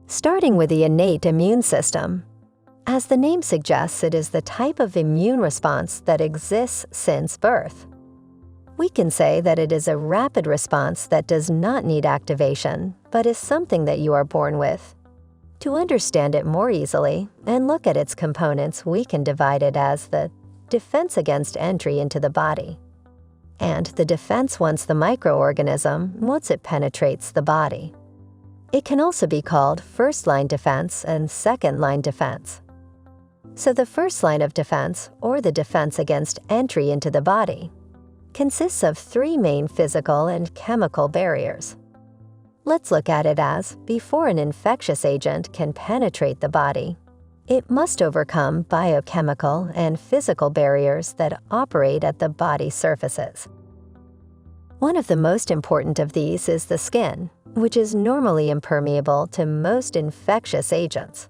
Starting with the innate immune system. As the name suggests, it is the type of immune response that exists since birth. We can say that it is a rapid response that does not need activation, but is something that you are born with. To understand it more easily and look at its components, we can divide it as the defense against entry into the body, and the defense once the once it penetrates the body. It can also be called first-line defense and second-line defense. So the first line of defense, or the defense against entry into the body, consists of three main physical and chemical barriers. Let's look at it as, before an infectious agent can penetrate the body, it must overcome biochemical and physical barriers that operate at the body surfaces. One of the most important of these is the skin, which is normally impermeable to most infectious agents.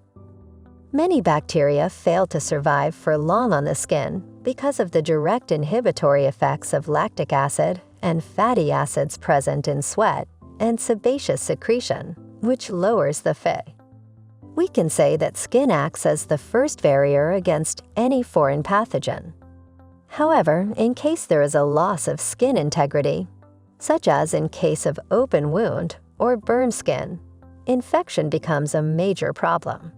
Many bacteria fail to survive for long on the skin because of the direct inhibitory effects of lactic acid and fatty acids present in sweat and sebaceous secretion, which lowers the Phe. We can say that skin acts as the first barrier against any foreign pathogen. However, in case there is a loss of skin integrity, such as in case of open wound or burned skin, infection becomes a major problem.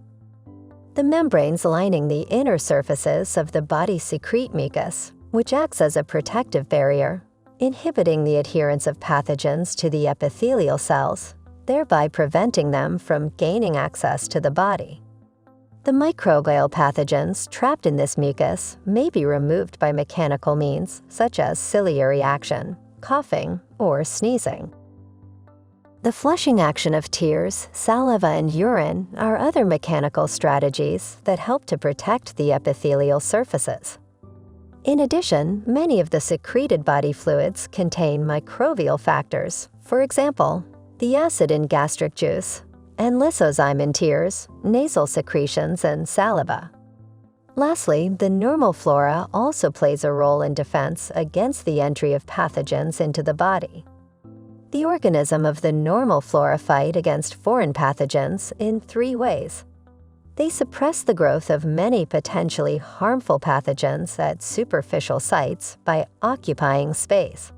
The membranes lining the inner surfaces of the body secrete mucus, which acts as a protective barrier, inhibiting the adherence of pathogens to the epithelial cells, thereby preventing them from gaining access to the body. The microbial pathogens trapped in this mucus may be removed by mechanical means such as ciliary action, coughing, or sneezing. The flushing action of tears, saliva, and urine are other mechanical strategies that help to protect the epithelial surfaces. In addition, many of the secreted body fluids contain microbial factors, for example, the acid in gastric juice, and lysozyme in tears, nasal secretions, and saliva. Lastly, the normal flora also plays a role in defense against the entry of pathogens into the body. The organism of the normal flora fight against foreign pathogens in three ways. They suppress the growth of many potentially harmful pathogens at superficial sites by occupying space.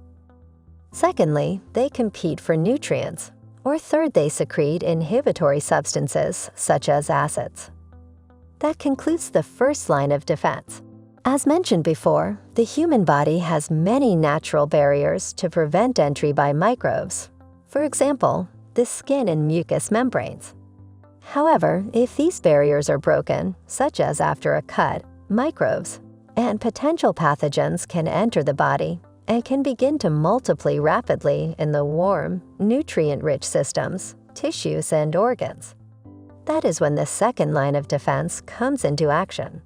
Secondly, they compete for nutrients, or third, they secrete inhibitory substances such as acids. That concludes the first line of defense. As mentioned before, the human body has many natural barriers to prevent entry by microbes, for example, the skin and mucous membranes. However, if these barriers are broken, such as after a cut, microbes and potential pathogens can enter the body and can begin to multiply rapidly in the warm, nutrient-rich systems, tissues, and organs. That is when the second line of defense comes into action.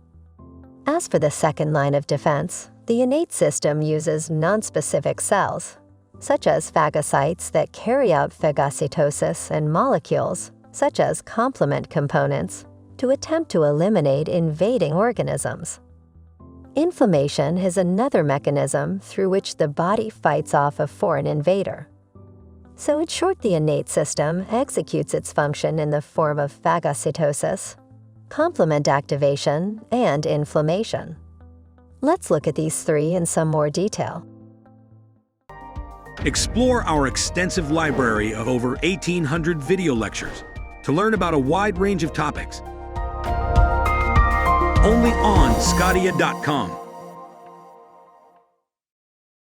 As for the second line of defense, the innate system uses nonspecific cells, such as phagocytes that carry out phagocytosis and molecules, such as complement components, to attempt to eliminate invading organisms. Inflammation is another mechanism through which the body fights off a foreign invader. So in short, the innate system executes its function in the form of phagocytosis, complement activation, and inflammation. Let's look at these three in some more detail. Explore our extensive library of over 1,800 video lectures to learn about a wide range of topics. Only on sqadia.com.